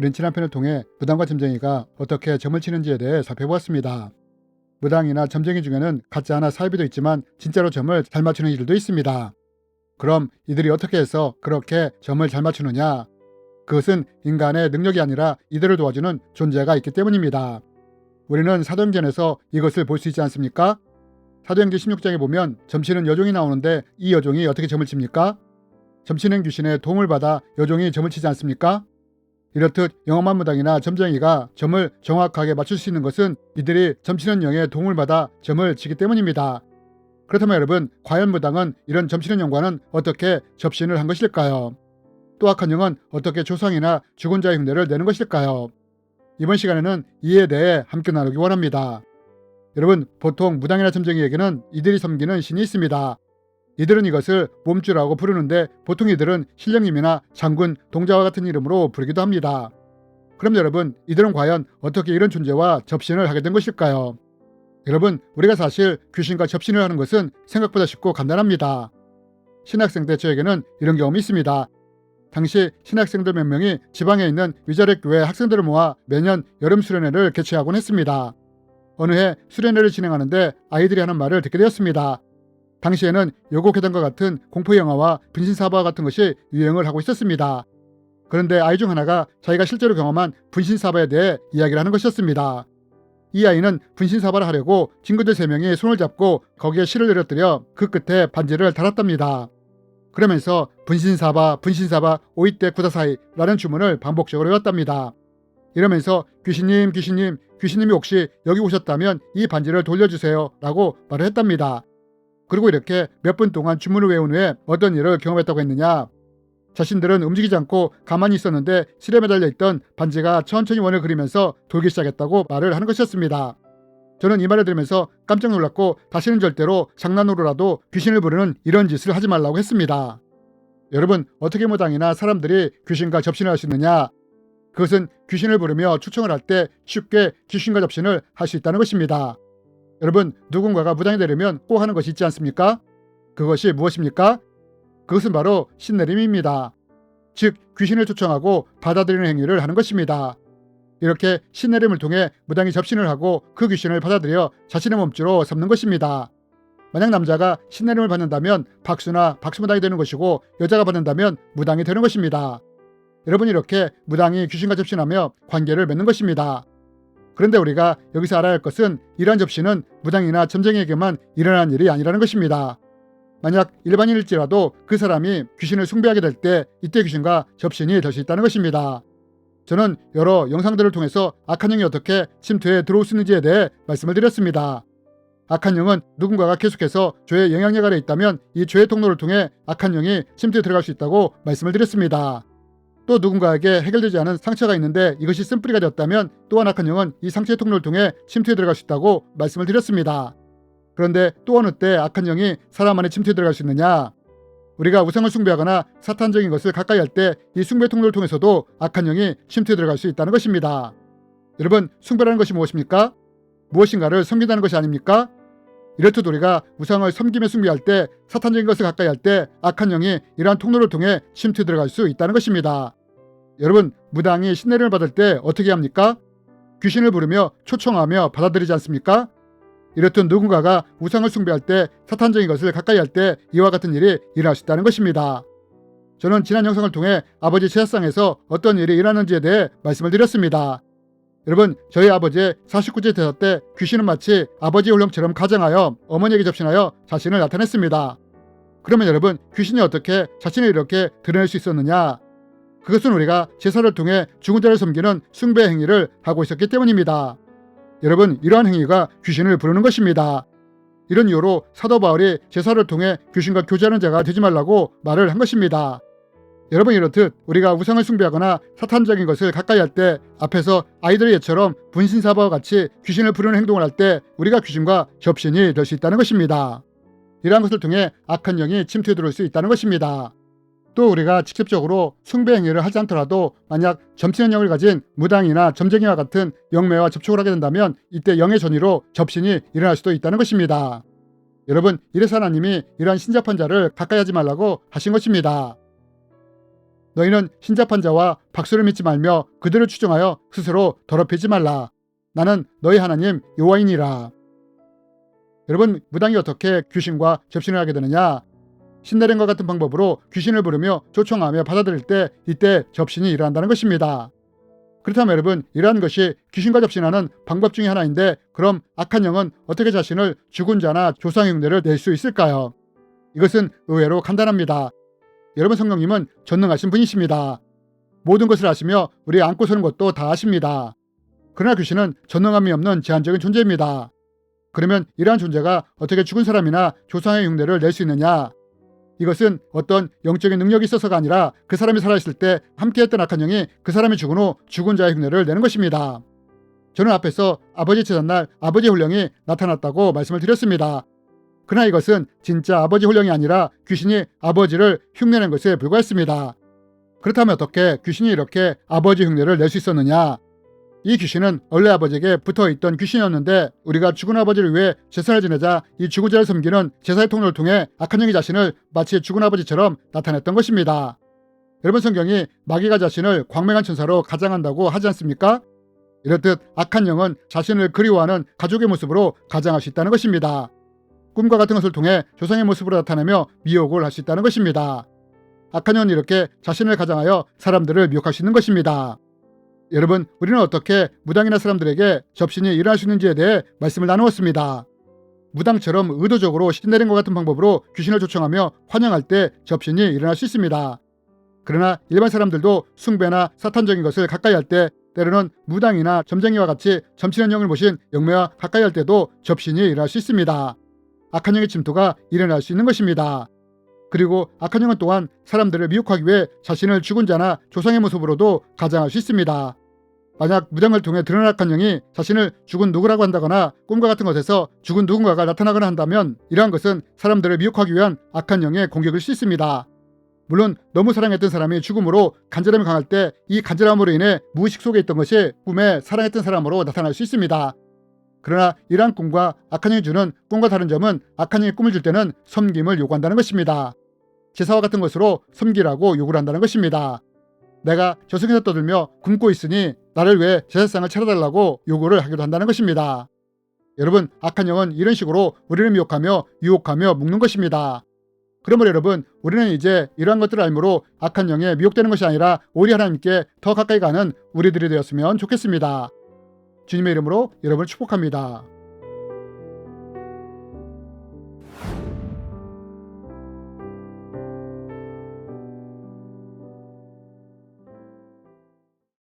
우린 지난 편을 통해 무당과 점쟁이가 어떻게 점을 치는지에 대해 살펴보았습니다. 무당이나 점쟁이 중에는 가짜나 사이비도 있지만 진짜로 점을 잘 맞추는 이들도 있습니다. 그럼 이들이 어떻게 해서 그렇게 점을 잘 맞추느냐? 그것은 인간의 능력이 아니라 이들을 도와주는 존재가 있기 때문입니다. 우리는 사도행전에서 이것을 볼 수 있지 않습니까? 사도행전 16장에 보면 점치는 여종이 나오는데 이 여종이 어떻게 점을 칩니까? 점치는 귀신의 도움을 받아 여종이 점을 치지 않습니까? 이렇듯 영험한 무당이나 점쟁이가 점을 정확하게 맞출 수 있는 것은 이들이 점치는 영의 도움을 받아 점을 치기 때문입니다. 그렇다면 여러분, 과연 무당은 이런 점치는 영과는 어떻게 접신을 한 것일까요? 또 악한 영은 어떻게 조상이나 죽은 자의 흉내를 내는 것일까요? 이번 시간에는 이에 대해 함께 나누기 원합니다. 여러분, 보통 무당이나 점쟁이에게는 이들이 섬기는 신이 있습니다. 이들은 이것을 몸주라고 부르는데 보통 이들은 신령님이나 장군, 동자와 같은 이름으로 부르기도 합니다. 그럼 여러분, 이들은 과연 어떻게 이런 존재와 접신을 하게 된 것일까요? 여러분, 우리가 사실 귀신과 접신을 하는 것은 생각보다 쉽고 간단합니다. 신학생 때 저에게는 이런 경험이 있습니다. 당시 신학생들 몇 명이 지방에 있는 위자력 교회 학생들을 모아 매년 여름 수련회를 개최하곤 했습니다. 어느 해 수련회를 진행하는데 아이들이 하는 말을 듣게 되었습니다. 당시에는 여고괴담과 같은 공포영화와 분신사바 같은 것이 유행을 하고 있었습니다. 그런데 아이 중 하나가 자기가 실제로 경험한 분신사바에 대해 이야기를 하는 것이었습니다. 이 아이는 분신사바를 하려고 친구들 3명이 손을 잡고 거기에 실을 내려뜨려 그 끝에 반지를 달았답니다. 그러면서 분신사바, 분신사바, 오이떼 구다사이 라는 주문을 반복적으로 외웠답니다. 이러면서 귀신님, 귀신님, 귀신님이 혹시 여기 오셨다면 이 반지를 돌려주세요 라고 말을 했답니다. 그리고 이렇게 몇 분 동안 주문을 외운 후에 어떤 일을 경험했다고 했느냐? 자신들은 움직이지 않고 가만히 있었는데 실에 매달려 있던 반지가 천천히 원을 그리면서 돌기 시작했다고 말을 하는 것이었습니다. 저는 이 말을 들으면서 깜짝 놀랐고 다시는 절대로 장난으로라도 귀신을 부르는 이런 짓을 하지 말라고 했습니다. 여러분, 어떻게 무당이나 사람들이 귀신과 접신을 할 수 있느냐? 그것은 귀신을 부르며 초청을 할 때 쉽게 귀신과 접신을 할 수 있다는 것입니다. 여러분, 누군가가 무당이 되려면 꼭 하는 것이 있지 않습니까? 그것이 무엇입니까? 그것은 바로 신내림입니다. 즉, 귀신을 초청하고 받아들이는 행위를 하는 것입니다. 이렇게 신내림을 통해 무당이 접신을 하고 그 귀신을 받아들여 자신의 몸주로 삼는 것입니다. 만약 남자가 신내림을 받는다면 박수나 박수무당이 되는 것이고 여자가 받는다면 무당이 되는 것입니다. 여러분, 이렇게 무당이 귀신과 접신하며 관계를 맺는 것입니다. 그런데 우리가 여기서 알아야 할 것은 이러한 접신은 무당이나 점쟁이에게만 일어나는 일이 아니라는 것입니다. 만약 일반인일지라도 그 사람이 귀신을 숭배하게 될 때 이때 귀신과 접신이 될 수 있다는 것입니다. 저는 여러 영상들을 통해서 악한 영이 어떻게 침투해 들어올 수 있는지에 대해 말씀을 드렸습니다. 악한 영은 누군가가 계속해서 죄의 영향력 아래 있다면 이 죄의 통로를 통해 악한 영이 침투해 들어갈 수 있다고 말씀을 드렸습니다. 또 누군가에게 해결되지 않은 상처가 있는데 이것이 쓴뿌리가 되었다면 또한 악한 영은 이 상처의 통로를 통해 침투해 들어갈 수 있다고 말씀을 드렸습니다. 그런데 또 어느 때 악한 영이 사람 안에 침투해 들어갈 수 있느냐? 우리가 우상을 숭배하거나 사탄적인 것을 가까이 할 때 이 숭배 통로를 통해서도 악한 영이 침투해 들어갈 수 있다는 것입니다. 여러분, 숭배라는 것이 무엇입니까? 무엇인가를 섬긴다는 것이 아닙니까? 이렇듯 우리가 우상을 섬기며 숭배할 때 사탄적인 것을 가까이 할 때 악한 영이 이러한 통로를 통해 침투해 들어갈 수 있다는 것입니다. 여러분, 무당이 신내림을 받을 때 어떻게 합니까? 귀신을 부르며 초청하며 받아들이지 않습니까? 이렇듯 누군가가 우상을 숭배할 때 사탄적인 것을 가까이 할 때 이와 같은 일이 일어날 수 있다는 것입니다. 저는 지난 영상을 통해 아버지 제사상에서 어떤 일이 일어나는지에 대해 말씀을 드렸습니다. 여러분, 저희 아버지의 49제 제사 때 귀신은 마치 아버지의 홀령처럼 가장하여 어머니에게 접신하여 자신을 나타냈습니다. 그러면 여러분, 귀신이 어떻게 자신을 이렇게 드러낼 수 있었느냐? 그것은 우리가 제사를 통해 죽은 자를 섬기는 숭배 행위를 하고 있었기 때문입니다. 여러분, 이러한 행위가 귀신을 부르는 것입니다. 이런 이유로 사도 바울이 제사를 통해 귀신과 교제하는 자가 되지 말라고 말을 한 것입니다. 여러분, 이렇듯 우리가 우상을 숭배하거나 사탄적인 것을 가까이 할 때 앞에서 아이들의 예처럼 분신사바와 같이 귀신을 부르는 행동을 할 때 우리가 귀신과 접신이 될 수 있다는 것입니다. 이러한 것을 통해 악한 영이 침투해 들어올 수 있다는 것입니다. 또 우리가 직접적으로 숭배 행위를 하지 않더라도 만약 점치는 영을 가진 무당이나 점쟁이와 같은 영매와 접촉을 하게 된다면 이때 영의 전이로 접신이 일어날 수도 있다는 것입니다. 여러분, 이래서 하나님이 이러한 신접한 자를 가까이 하지 말라고 하신 것입니다. 너희는 신잡한 자와 박수를 믿지 말며 그들을 추종하여 스스로 더럽히지 말라. 나는 너희 하나님 여호와이니라. 여러분, 무당이 어떻게 귀신과 접신을 하게 되느냐? 신내림과 같은 방법으로 귀신을 부르며 초청하며 받아들일 때 이때 접신이 일어난다는 것입니다. 그렇다면 여러분, 이러한 것이 귀신과 접신하는 방법 중에 하나인데 그럼 악한 영은 어떻게 자신을 죽은 자나 조상의 흉내를 낼 수 있을까요? 이것은 의외로 간단합니다. 여러분, 성령님은 전능하신 분이십니다. 모든 것을 아시며 우리 안고 서는 것도 다 아십니다. 그러나 귀신은 전능함이 없는 제한적인 존재입니다. 그러면 이러한 존재가 어떻게 죽은 사람이나 조상의 흉내를 낼 수 있느냐? 이것은 어떤 영적인 능력이 있어서가 아니라 그 사람이 살아있을 때 함께했던 악한 영이 그 사람이 죽은 후 죽은 자의 흉내를 내는 것입니다. 저는 앞에서 아버지 제삿날 아버지 혼령이 나타났다고 말씀을 드렸습니다. 그러나 이것은 진짜 아버지 혼령이 아니라 귀신이 아버지를 흉내낸 것에 불과했습니다. 그렇다면 어떻게 귀신이 이렇게 아버지 흉내를 낼 수 있었느냐? 이 귀신은 원래 아버지에게 붙어있던 귀신이었는데 우리가 죽은 아버지를 위해 제사를 지내자 이 죽은 자를 섬기는 제사의 통로를 통해 악한 영이 자신을 마치 죽은 아버지처럼 나타냈던 것입니다. 여러분, 성경이 마귀가 자신을 광명한 천사로 가장한다고 하지 않습니까? 이렇듯 악한 영은 자신을 그리워하는 가족의 모습으로 가장할 수 있다는 것입니다. 꿈과 같은 것을 통해 조상의 모습으로 나타내며 미혹을 할 수 있다는 것입니다. 악한 영은 이렇게 자신을 가장하여 사람들을 미혹할 수 있는 것입니다. 여러분, 우리는 어떻게 무당이나 사람들에게 접신이 일어날 수 있는지에 대해 말씀을 나누었습니다. 무당처럼 의도적으로 신내림과 같은 방법으로 귀신을 초청하며 환영할 때 접신이 일어날 수 있습니다. 그러나 일반 사람들도 숭배나 사탄적인 것을 가까이 할 때, 때로는 무당이나 점쟁이와 같이 점치는 영을 모신 영매와 가까이 할 때도 접신이 일어날 수 있습니다. 악한 영의 침투가 일어날 수 있는 것입니다. 그리고 악한 영은 또한 사람들을 미혹하기 위해 자신을 죽은 자나 조상의 모습으로도 가장할 수 있습니다. 만약 무당을 통해 드러난 악한 영이 자신을 죽은 누구라고 한다거나 꿈과 같은 것에서 죽은 누군가가 나타나거나 한다면 이러한 것은 사람들을 미혹하기 위한 악한 영의 공격일 수 있습니다. 물론 너무 사랑했던 사람이 죽음으로 간절함이 강할 때 이 간절함으로 인해 무의식 속에 있던 것이 꿈에 사랑했던 사람으로 나타날 수 있습니다. 그러나 이러한 꿈과 악한 영이 주는 꿈과 다른 점은 악한 영이 꿈을 줄 때는 섬김을 요구한다는 것입니다. 제사와 같은 것으로 섬기라고 요구를 한다는 것입니다. 내가 저승에서 떠들며 굶고 있으니 나를 위해 제사상을 차려달라고 요구를 하기도 한다는 것입니다. 여러분, 악한 영은 이런 식으로 우리를 미혹하며 유혹하며 묶는 것입니다. 그러므로 여러분, 우리는 이제 이러한 것들을 알므로 악한 영에 미혹되는 것이 아니라 오히려 하나님께 더 가까이 가는 우리들이 되었으면 좋겠습니다. 주님의 이름으로 여러분을 축복합니다.